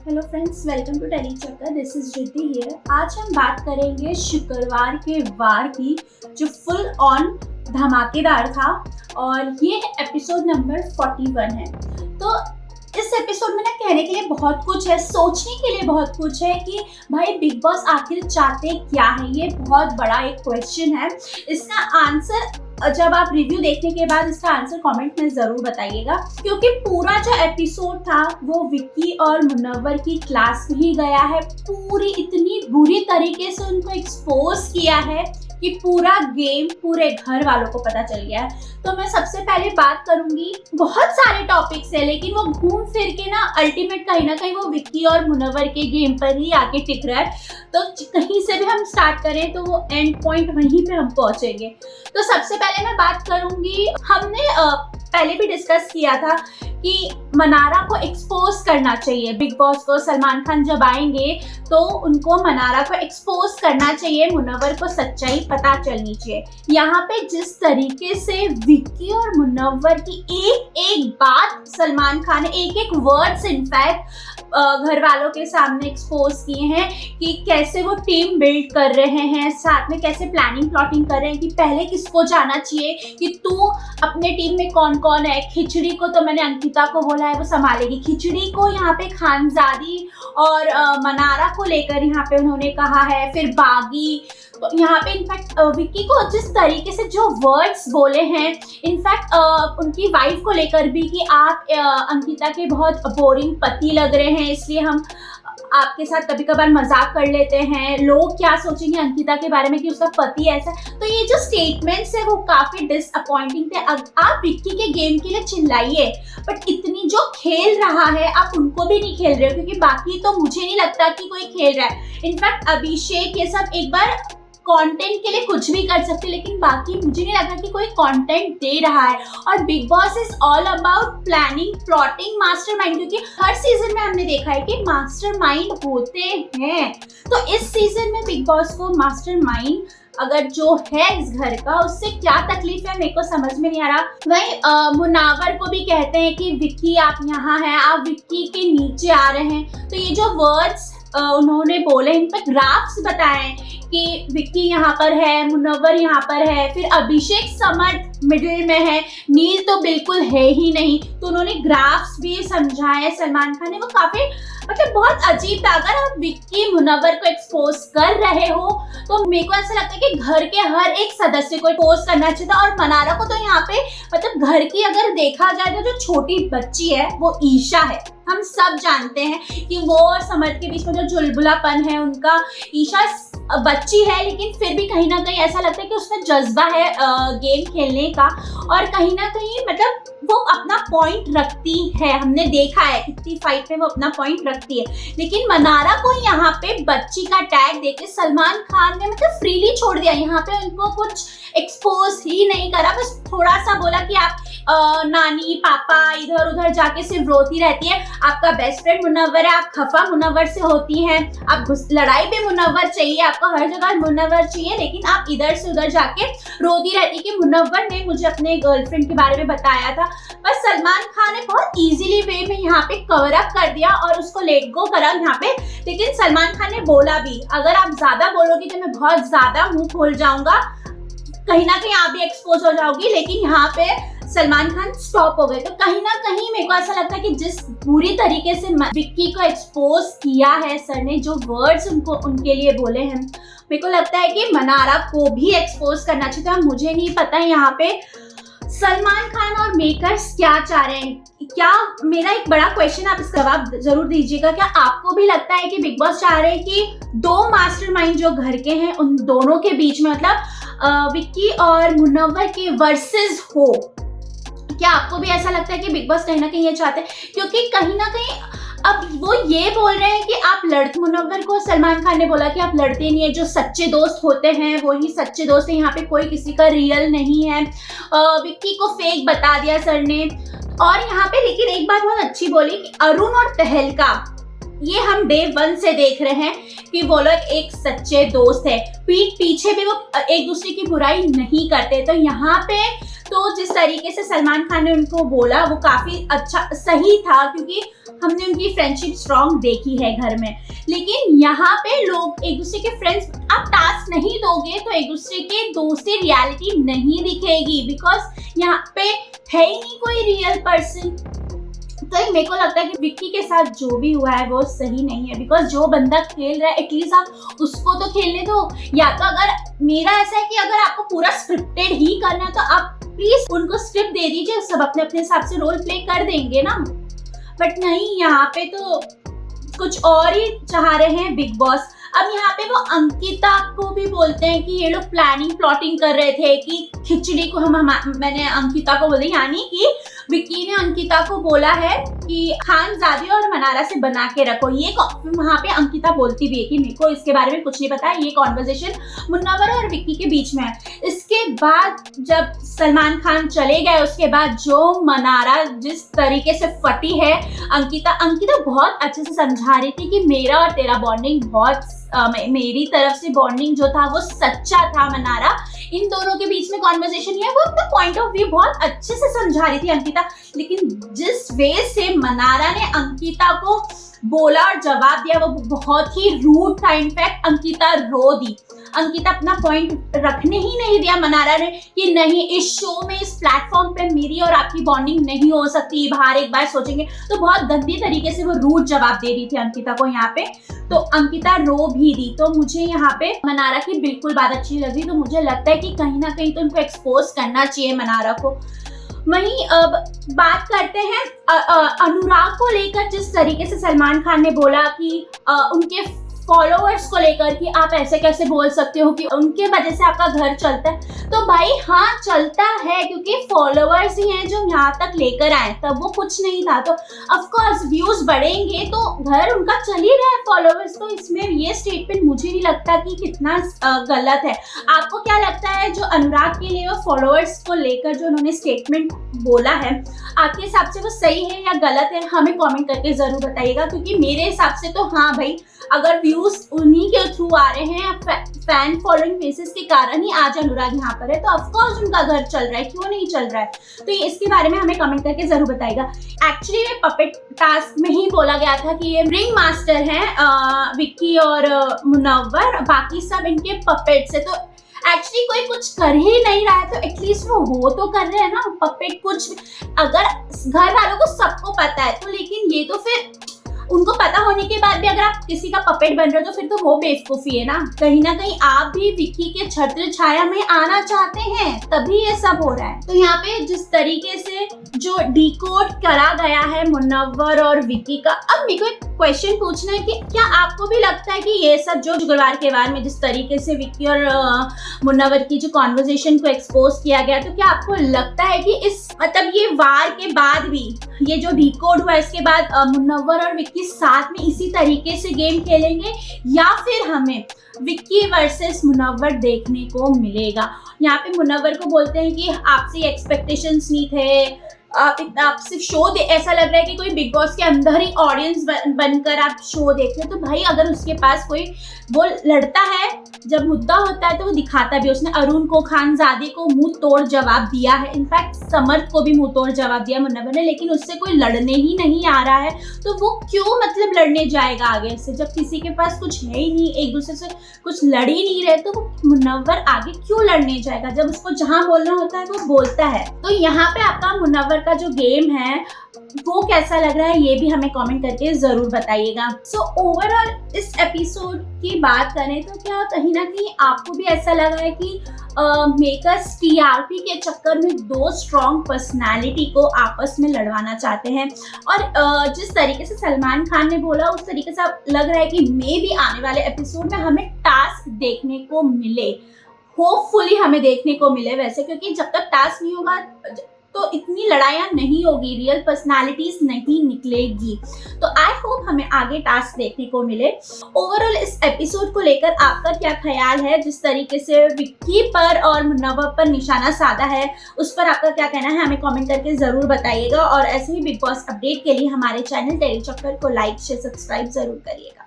Hello friends, welcome to tele Chakkar. This is Riddhi here. आज हम बात करेंगे शुक्रवार के वार की, जो फुल ऑन धमाकेदार था। और ये एपिसोड नंबर 41 है। तो इस एपिसोड में ना कहने के लिए बहुत कुछ है, सोचने के लिए बहुत कुछ है कि भाई बिग बॉस आखिर चाहते क्या है। ये बहुत बड़ा एक क्वेश्चन है। इसका आंसर जब आप रिव्यू देखने के बाद इसका आंसर कमेंट में जरूर बताइएगा, क्योंकि पूरा जो एपिसोड था वो विक्की और मुनव्वर की क्लास में ही गया है। पूरी इतनी बुरी तरीके से उनको एक्सपोज किया है कि पूरा गेम पूरे घर वालों को पता चल गया है। तो मैं सबसे पहले बात करूंगी, बहुत सारे टॉपिक्स है लेकिन वो घूम फिर के ना अल्टीमेट कहीं ना कहीं वो विक्की और मुनव्वर के गेम पर ही आके टिक रहा है। तो कहीं से भी हम स्टार्ट करें तो वो एंड पॉइंट वहीं पे हम पहुंचेंगे। तो सबसे पहले मैं बात करूंगी, हमने पहले भी डिस्कस किया था कि मनारा को एक्सपोज करना चाहिए। बिग बॉस को सलमान खान जब आएंगे तो उनको मनारा को एक्सपोज करना चाहिए, मुनव्वर को सच्चाई पता चलनी चाहिए। यहाँ पे जिस तरीके से विक्की और मुनव्वर की एक एक बात सलमान खान ने एक एक वर्ड्स इनफैक्ट घर वालों के सामने एक्सपोज किए हैं कि कैसे वो टीम बिल्ड कर रहे हैं, साथ में कैसे प्लानिंग प्लॉटिंग कर रहे हैं कि पहले किसको जाना चाहिए, कि तू अपने टीम में कौन कौन है। खिचड़ी को तो मैंने अंकिता को बोला है वो संभालेगी, खिचड़ी को यहाँ पे खानजादी और मनारा को लेकर यहाँ पे उन्होंने कहा है। फिर बागी, तो यहाँ पे इनफैक्ट विक्की को जिस तरीके से जो वर्ड्स बोले हैं, इनफैक्ट उनकी वाइफ को लेकर भी कि आप अंकिता के बहुत बोरिंग पति लग रहे हैं, इसलिए हम आपके साथ कभी कभार मजाक कर लेते हैं, लोग क्या सोचेंगे अंकिता के बारे में कि उसका पति ऐसा। तो ये जो स्टेटमेंट्स है वो काफी डिसअपॉइंटिंग थे। आप विक्की के गेम के लिए चिल्लाइए, बट इतनी जो खेल रहा है आप उनको भी नहीं खेल रहे हो, क्योंकि बाकी तो मुझे नहीं लगता कि कोई खेल रहा है। इनफैक्ट अभिषेक ये सब एक बार कंटेंट के लिए कुछ भी कर सकते, लेकिन बाकी मुझे नहीं लगा कि कोई कंटेंट दे रहा है। और big boss is all about planning, plotting, mastermind, क्योंकि हर सीजन में हमने देखा है कि मास्टरमाइंड होते हैं। तो इस सीजन में बिग बॉस को मास्टरमाइंड अगर जो है इस घर का, उससे क्या तकलीफ है मेरे को समझ में नहीं आ रहा। वही मुनावर को भी कहते हैं कि विक्की आप यहाँ हैं, आप विक्की के नीचे आ रहे हैं। तो ये जो वर्ड्स उन्होंने बोले, इन पर ग्राफ्स बताए कि विक्की यहाँ पर है, मुनव्वर यहाँ पर है, फिर अभिषेक समर्थ मिडिल में है, नील तो बिल्कुल है ही नहीं। तो उन्होंने ग्राफ्स भी समझाए सलमान खान ने, वो काफी मतलब बहुत अजीब था। अगर आप विक्की मुनव्वर को एक्सपोज कर रहे हो तो मेरे को ऐसा लगता है कि घर के हर एक सदस्य को एक्सपोज करना चाहिए था। और मनारा को तो यहाँ पे मतलब घर की अगर देखा जाए तो जो छोटी बच्ची है वो ईशा है। हम सब जानते हैं कि वो और समर्थ के बीच में जो चुलबुलापन है उनका, ईशा बच्ची है लेकिन फिर भी कहीं ना कहीं ऐसा लगता है कि उसमें जज्बा है गेम खेलने का, और कहीं ना कहीं मतलब वो अपना पॉइंट रखती है। हमने देखा है कितनी फाइट में वो अपना पॉइंट रखती है। लेकिन मनारा को यहाँ पे बच्ची का टैग देके सलमान खान ने मतलब फ्रीली छोड़ दिया। यहाँ पे उनको कुछ एक्सपोज ही नहीं करा, बस थोड़ा सा बोला कि आप नानी पापा इधर उधर जाके सिर्फ रोती रहती है, आपका बेस्ट फ्रेंड मुनव्वर है, आप खफा मुनव्वर से होती हैं, आप लड़ाई भी मुनव्वर चाहिए, आपको हर जगह मुनव्वर चाहिए, लेकिन आप इधर से उधर जाके रोती रहती कि मुनव्वर ने मुझे अपने गर्लफ्रेंड के बारे में बताया था। बस सलमान खान ने बहुत इजीली वे में यहाँ पे कवर अप कर दिया और उसको लेट गो करा यहाँ पे। लेकिन सलमान खान ने बोला भी, अगर आप ज्यादा बोलोगे तो मैं बहुत ज्यादा मुंह खोल जाऊंगा, कहीं ना कहीं आप भी एक्सपोज हो जाओगी। लेकिन यहाँ पे सलमान खान स्टॉप हो गए। तो कहीं ना कहीं मेरे को ऐसा लगता है कि जिस पूरी तरीके से विक्की को एक्सपोज किया है सर ने, जो वर्ड्स उनको उनके लिए बोले हैं, मेरे को लगता है कि मनारा को भी एक्सपोज करना चाहिए था। मुझे नहीं पता यहाँ पे सलमान खान और मेकर्स क्या चाह रहे हैं। क्या, मेरा एक बड़ा क्वेश्चन, आप इसका जवाब जरूर दीजिएगा, क्या आपको भी लगता है कि बिग बॉस चाह रहे हैं कि दो मास्टरमाइंड जो घर के हैं उन दोनों के बीच में मतलब विक्की और मुनव्वर के वर्सेस हो? क्या आपको भी ऐसा लगता है कि बिग बॉस कहीं ना कहीं ये चाहते हैं? क्योंकि कहीं ना कहीं अब वो ये बोल रहे हैं कि आप लड़ते, मुनव्वर को सलमान खान ने बोला कि आप लड़ते नहीं है, जो सच्चे दोस्त होते हैं वही सच्चे दोस्त है, यहाँ पे कोई किसी का रियल नहीं है। विक्की को फेक बता दिया सर ने। और यहाँ पे लेकिन एक बात बहुत अच्छी बोली कि अरुण और तहलका ये हम डे 1 से देख रहे हैं कि वो लोग एक सच्चे दोस्त है, पीठ पीछे भी वो एक दूसरे की बुराई नहीं करते। तो यहाँ पे तो जिस तरीके से सलमान खान ने उनको बोला वो काफी अच्छा सही था, क्योंकि हमने उनकी फ्रेंडशिप स्ट्रॉन्ग देखी है घर में। लेकिन यहाँ पे लोग एक दूसरे के फ्रेंड्स, आप टास्क नहीं दोगे तो एक दूसरे के दोस्ती रियलिटी नहीं दिखेगी, बिकॉज यहाँ पे है ही नहीं कोई रियल पर्सन। तो मेरे को लगता है कि विक्की के साथ जो भी हुआ है वो सही नहीं है, बिकॉज जो बंदा खेल रहा है एटलीस्ट आप उसको तो खेलने दो। या तो अगर मेरा ऐसा है कि अगर आपको पूरा स्क्रिप्टेड ही करना है तो आप प्लीज उनको स्क्रिप्ट दे दीजिए, सब अपने अपने हिसाब से रोल प्ले कर देंगे ना। बट नहीं, यहाँ पे तो कुछ और ही चाह रहे हैं बिग बॉस। अब यहाँ पे वो अंकिता को भी बोलते हैं कि ये लोग प्लॉटिंग कर रहे थे कि खिचड़ी को मैंने अंकिता को बोला, यानी कि विक्की ने अंकिता को बोला है कि खानजादी और मनारा से बना के रखो। ये वहाँ पे अंकिता बोलती भी है कि मेरे को इसके बारे में कुछ नहीं पता है, ये कॉन्वर्सेशन मुन्नवर और विक्की के बीच में है। इसके बाद जब सलमान खान चले गए, उसके बाद जो मनारा जिस तरीके से फटी है, अंकिता बहुत अच्छे से समझा रही थी कि मेरा और तेरा बॉन्डिंग बहुत मेरी तरफ से बॉन्डिंग जो था वो सच्चा था मनारा, इन दोनों के बीच में कॉन्वर्सेशन है, वो अपना पॉइंट ऑफ व्यू बहुत अच्छे से समझा रही थी अंकिता। लेकिन जिस वे से मनारा ने अंकिता को बोला और जवाब दिया वो बहुत ही रूड था। इनफैक्ट अंकिता रो दी, अंकिता अपना पॉइंट रखने ही नहीं दिया मनारा ने कि नहीं, इस शो में, इस प्लेटफॉर्म पे मेरी और आपकी बॉन्डिंग नहीं हो सकती, बाहर एक बार सोचेंगे। तो बहुत गंदी तरीके से वो रूड जवाब दे रही थी अंकिता को यहाँ पे, तो अंकिता रो भी दी। तो मुझे यहाँ पे मनारा की बिल्कुल बात अच्छी लगी। तो मुझे लगता है कि कहीं ना कहीं तो उनको एक्सपोज करना चाहिए मनारा को। वहीं अब बात करते हैं अनुराग को लेकर, जिस तरीके से सलमान खान ने बोला कि उनके फॉलोअर्स को लेकर कि आप ऐसे कैसे बोल सकते हो कि उनके वजह से आपका घर चलता है। तो भाई हाँ, चलता है, क्योंकि फॉलोअर्स ही हैं जो यहाँ तक लेकर आए, तब वो कुछ नहीं था। तो ऑफ कोर्स व्यूज बढ़ेंगे तो घर उनका चल ही रहा है, फॉलोअर्स। तो इसमें ये स्टेटमेंट मुझे नहीं लगता कि कितना गलत है। आपको क्या लगता है जो अनुराग के लिए वो फॉलोअर्स को लेकर जो उन्होंने स्टेटमेंट बोला है, आपके हिसाब से वो सही है या गलत है? हमें कॉमेंट करके जरूर बताइएगा, क्योंकि मेरे हिसाब से तो हाँ भाई, अगर व्यूज उन्हीं के थ्रू आ रहे हैं, फैन फॉलोइंग बेसिस के कारण ही आज अनुराग यहाँ पर है, तो ऑफ कोर्स उनका घर चल रहा है, क्यों नहीं चल रहा है? तो इसके बारे में हमें कमेंट करके जरूर बताइएगा। एक्चुअली ये पपेट टास्क में ही बोला गया था कि ये रिंग मास्टर हैं विक्की और मुन्नवर, बाकी सब इनके पपेट्स है। तो एक्चुअली कोई कुछ कर ही नहीं रहा है तो एटलीस्ट वो तो कर रहे हैं ना पपेट कुछ। अगर घर वालों को सबको पता है तो, लेकिन ये तो फिर उनको पता होने के बाद भी अगर आप किसी का पपेट बन रहे हो तो फिर तो वो बेवकूफी है ना। कहीं ना कहीं आप भी विक्की के छत्र छाया में आना चाहते हैं, तभी ये सब हो रहा है। तो यहाँ पे जिस तरीके से जो डिकोड करा गया है मुन्नवर और विक्की का, अब मेरे को एक क्वेश्चन पूछना है कि क्या आपको भी लगता है कि ये सब जो शुक्रवार के वार में जिस तरीके से विक्की और मुन्नवर की जो कॉन्वर्सेशन को एक्सपोज किया गया, तो क्या आपको लगता है कि इस मतलब ये वार के बाद भी ये जो डिकोड हुआ इसके बाद मुन्नवर और विक्की साथ में इसी तरीके से गेम खेलेंगे, या फिर हमें विक्की वर्सेस मुन्नवर देखने को मिलेगा? यहाँ पे मुन्नवर को बोलते हैं कि आपसे एक्सपेक्टेशंस नहीं थे, आप सिर्फ शो ऐसा लग रहा है कि कोई बिग बॉस के अंदर ही ऑडियंस बनकर आप शो देख रहे हो। तो भाई अगर उसके पास कोई वो लड़ता है, जब मुद्दा होता है तो वो दिखाता भी। उसने अरुण को, खानजादी को मुंह तोड़ जवाब दिया है, इनफैक्ट समर्थ को भी मुंह तोड़ जवाब दिया मुन्नवर ने, लेकिन उससे कोई लड़ने ही नहीं आ रहा है। तो वो क्यों मतलब लड़ने जाएगा आगे से, जब किसी के पास कुछ है ही नहीं, एक दूसरे से कुछ लड़ ही नहीं रहे, तो वो मुन्नवर आगे क्यों लड़ने जाएगा? जब उसको जहां बोलना होता है वो बोलता है। तो यहाँ पे आपका मुन्नवर का जो गेम है वो कैसा लग रहा है, ये भी हमें कमेंट करके जरूर बताइएगा। सो ओवरऑल इस एपिसोड की बात करें तो क्या कहीं ना कहीं आपको भी ऐसा लगा है कि मेकर्स टीआरपी के चक्कर में दो स्ट्रॉन्ग पर्सनालिटी को आपस में लड़वाना चाहते हैं? और जिस तरीके से सलमान खान ने बोला उस तरीके से लग रहा है कि मे भी आने वाले एपिसोड में हमें टास्क देखने को मिले, होपफुली हमें देखने को मिले वैसे, क्योंकि जब तक टास्क नहीं होगा तो इतनी लड़ाइयाँ नहीं होगी, रियल पर्सनालिटीज नहीं निकलेगी। तो आई होप हमें आगे टास्क देखने को मिले। ओवरऑल इस एपिसोड को लेकर आपका क्या ख्याल है? जिस तरीके से विक्की पर और मुन्नवा पर निशाना साधा है, उस पर आपका क्या कहना है? हमें कमेंट करके जरूर बताइएगा। और ऐसे ही बिग बॉस अपडेट के लिए हमारे चैनल टेली चक्कर को लाइक शेयर सब्सक्राइब जरूर करिएगा।